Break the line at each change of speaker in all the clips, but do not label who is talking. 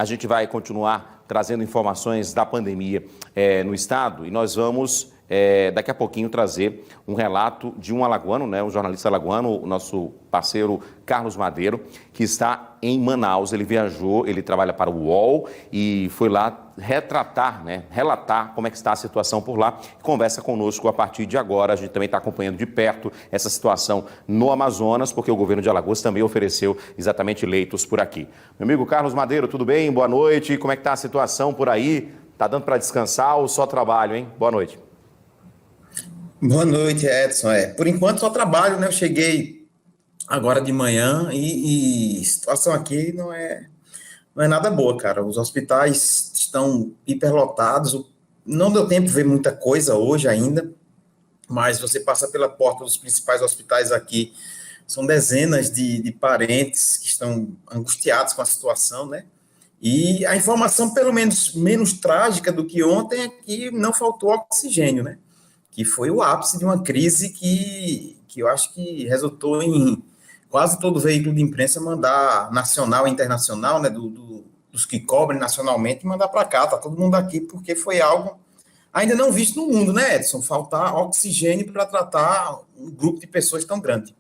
A gente vai continuar trazendo informações da pandemia no estado e nós vamos daqui a pouquinho trazer um relato de um alagoano, né, um jornalista alagoano, o nosso parceiro Carlos Madeiro, que está em Manaus. Ele viajou, ele trabalha para o UOL e foi lá relatar como é que está a situação por lá. Conversa conosco a partir de agora. A gente também está acompanhando de perto essa situação no Amazonas, porque o governo de Alagoas também ofereceu exatamente leitos por aqui. Meu amigo Carlos Madeiro, tudo bem? Boa noite. Como é que está a situação por aí? Está dando para descansar ou só trabalho, hein? Boa noite.
Boa noite, Edson. Por enquanto só trabalho, né? Eu cheguei agora de manhã e a situação aqui não é nada boa, cara. Os hospitais estão hiperlotados. Não deu tempo de ver muita coisa hoje ainda, mas você passa pela porta dos principais hospitais aqui, são dezenas de parentes que estão angustiados com a situação, né? E a informação, pelo menos menos trágica do que ontem, é que não faltou oxigênio, né? Que foi o ápice de uma crise que eu acho que resultou em quase todo veículo de imprensa mandar nacional e internacional, né, dos que cobrem nacionalmente, mandar para cá, tá todo mundo aqui, porque foi algo ainda não visto no mundo, né, Edson? Faltar oxigênio para tratar um grupo de pessoas tão grande.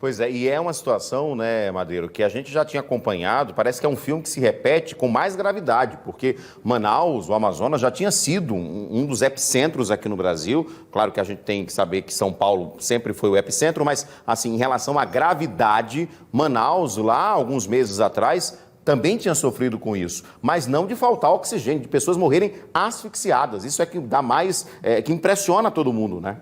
Pois é, e é uma situação, né, Madeiro, que a gente já tinha acompanhado, parece que é um filme que se repete com mais gravidade, porque Manaus, o Amazonas, já tinha sido um dos epicentros aqui no Brasil. Claro que a gente tem que saber que São Paulo sempre foi o epicentro, mas, assim, em relação à gravidade, Manaus, lá, alguns meses atrás, também tinha sofrido com isso, mas não de faltar oxigênio, de pessoas morrerem asfixiadas. Isso é que dá mais, que impressiona todo mundo, né?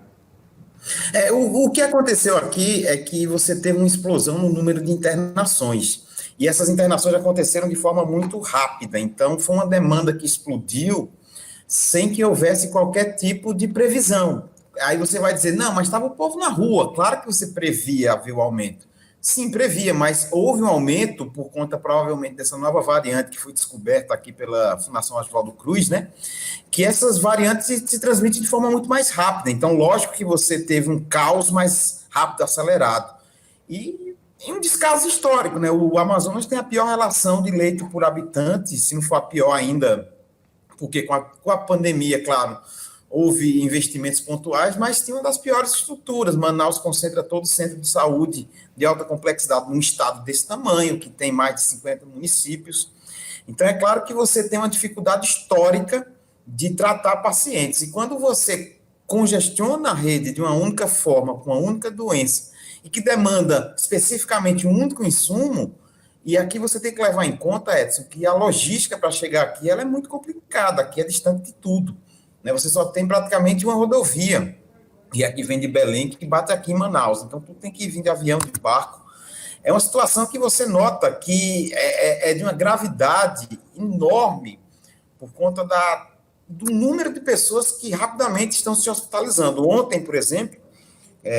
O que aconteceu aqui é que você teve uma explosão no número de internações, e essas internações aconteceram de forma muito rápida, então foi uma demanda que explodiu sem que houvesse qualquer tipo de previsão. Aí você vai dizer, não, mas estava o povo na rua, claro que você previa haver o aumento. Sim, previa, mas houve um aumento por conta, provavelmente, dessa nova variante que foi descoberta aqui pela Fundação Oswaldo Cruz, né? Que essas variantes se transmitem de forma muito mais rápida. Então, lógico que você teve um caos mais rápido, acelerado. E um descaso histórico, né? O Amazonas tem a pior relação de leito por habitante, se não for a pior ainda, porque com a pandemia, claro, houve investimentos pontuais, mas tinha uma das piores estruturas. Manaus concentra todo o centro de saúde de alta complexidade num estado desse tamanho, que tem mais de 50 municípios. Então, é claro que você tem uma dificuldade histórica de tratar pacientes. E quando você congestiona a rede de uma única forma, com uma única doença, e que demanda especificamente um único insumo, e aqui você tem que levar em conta, Edson, que a logística para chegar aqui ela é muito complicada, aqui é distante de tudo. Né? Você só tem praticamente uma rodovia, e aqui vem de Belém, que bate aqui em Manaus. Então, tudo tem que vir de avião, de barco. É uma situação que você nota que é de uma gravidade enorme por conta do número de pessoas que rapidamente estão se hospitalizando. Ontem, por exemplo,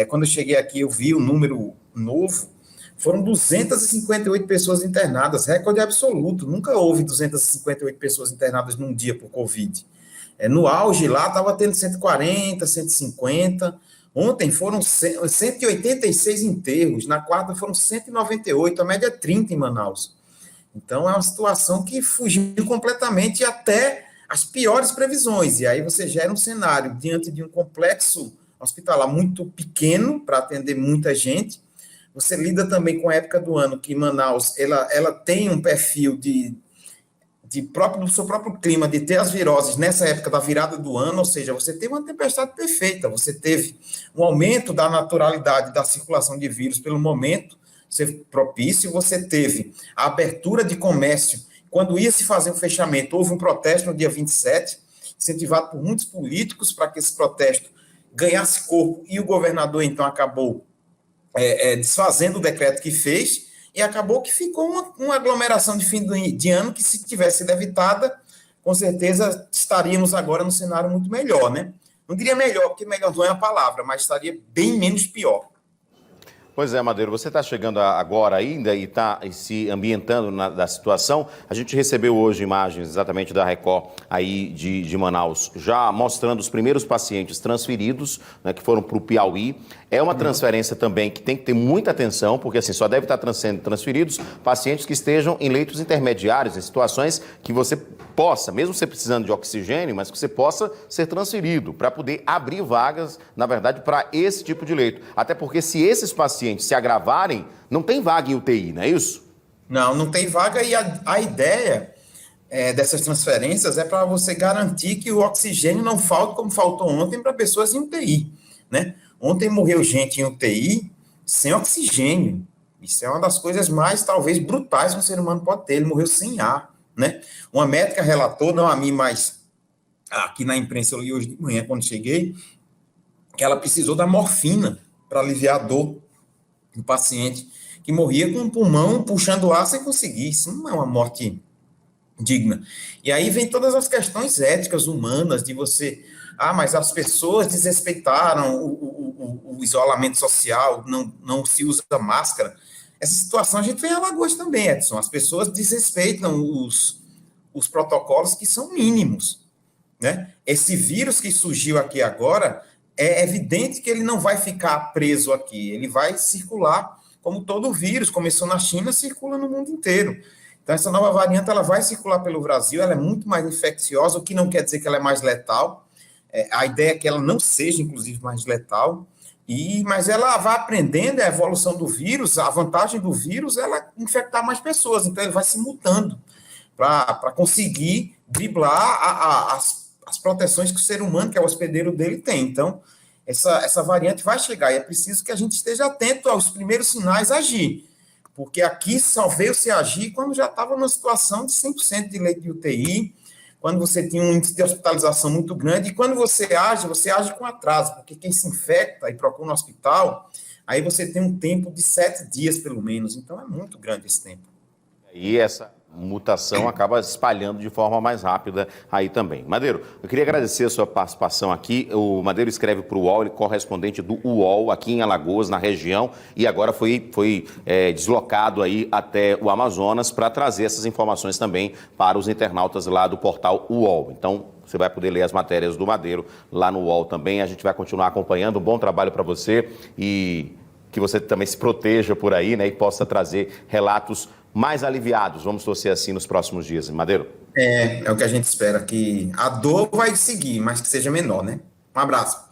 quando eu cheguei aqui, eu vi o número novo, foram 258 pessoas internadas, recorde absoluto. Nunca houve 258 pessoas internadas num dia por Covid. No auge lá, estava tendo 140, 150. Ontem foram 186 enterros, na quarta foram 198, a média é 30 em Manaus. Então, é uma situação que fugiu completamente até as piores previsões. E aí você gera um cenário diante de um complexo hospitalar muito pequeno para atender muita gente. Você lida também com a época do ano que Manaus ela tem um perfil do seu próprio clima, de ter as viroses nessa época da virada do ano, ou seja, você teve uma tempestade perfeita, você teve um aumento da naturalidade da circulação de vírus pelo momento ser propício, você teve a abertura de comércio, quando ia se fazer um fechamento, houve um protesto no dia 27, incentivado por muitos políticos para que esse protesto ganhasse corpo, e o governador, então, acabou desfazendo o decreto que fez, e acabou que ficou uma aglomeração de fim de ano que, se tivesse sido evitada, com certeza estaríamos agora num cenário muito melhor, né? Não diria melhor, porque melhor não é a palavra, mas estaria bem menos pior.
Pois é, Madeiro, você está chegando agora ainda e está se ambientando da situação. A gente recebeu hoje imagens exatamente da Record aí de Manaus, já mostrando os primeiros pacientes transferidos, né, que foram para o Piauí. É uma transferência também que tem que ter muita atenção, porque assim, só deve estar sendo transferidos pacientes que estejam em leitos intermediários, em situações que você possa, mesmo você precisando de oxigênio, mas que você possa ser transferido para poder abrir vagas, na verdade, para esse tipo de leito. Até porque se esses pacientes se agravarem, não tem vaga em UTI, não é isso?
Não, não tem vaga e a ideia dessas transferências é para você garantir que o oxigênio não falte como faltou ontem para pessoas em UTI, né? Ontem morreu gente em UTI sem oxigênio. Isso é uma das coisas mais, talvez, brutais que um ser humano pode ter. Ele morreu sem ar, né? Uma médica relatou, não a mim, mas aqui na imprensa eu li hoje de manhã, quando cheguei, que ela precisou da morfina para aliviar a dor do paciente, que morria com o pulmão puxando ar sem conseguir. Isso não é uma morte digna. E aí vem todas as questões éticas, humanas, de você... mas as pessoas desrespeitaram o isolamento social, não se usa máscara. Essa situação a gente vê em Alagoas também, Edson. As pessoas desrespeitam os protocolos que são mínimos, né? Esse vírus que surgiu aqui agora, é evidente que ele não vai ficar preso aqui, ele vai circular como todo vírus, começou na China, circula no mundo inteiro. Então, essa nova variante, ela vai circular pelo Brasil, ela é muito mais infecciosa, o que não quer dizer que ela é mais letal. A ideia é que ela não seja, inclusive, mais letal, mas ela vai aprendendo a evolução do vírus, a vantagem do vírus é ela infectar mais pessoas, então ele vai se mutando para conseguir driblar as proteções que o ser humano, que é o hospedeiro dele, tem. Então, essa variante vai chegar, e é preciso que a gente esteja atento aos primeiros sinais, agir, porque aqui só veio se agir quando já estava numa situação de 100% de leito de UTI, quando você tinha um índice de hospitalização muito grande, e quando você age com atraso, porque quem se infecta e procura um hospital, aí você tem um tempo de 7 dias, pelo menos, então é muito grande esse tempo.
E essa mutação acaba espalhando de forma mais rápida aí também. Madeiro, eu queria agradecer a sua participação aqui. O Madeiro escreve para o UOL, ele é correspondente do UOL aqui em Alagoas, na região, e agora foi deslocado aí até o Amazonas para trazer essas informações também para os internautas lá do portal UOL. Então, você vai poder ler as matérias do Madeiro lá no UOL também. A gente vai continuar acompanhando. Um bom trabalho para você e que você também se proteja por aí, né, e possa trazer relatos mais aliviados, vamos torcer assim, nos próximos dias, Madeiro?
É o que a gente espera, que a dor vai seguir, mas que seja menor, né? Um abraço.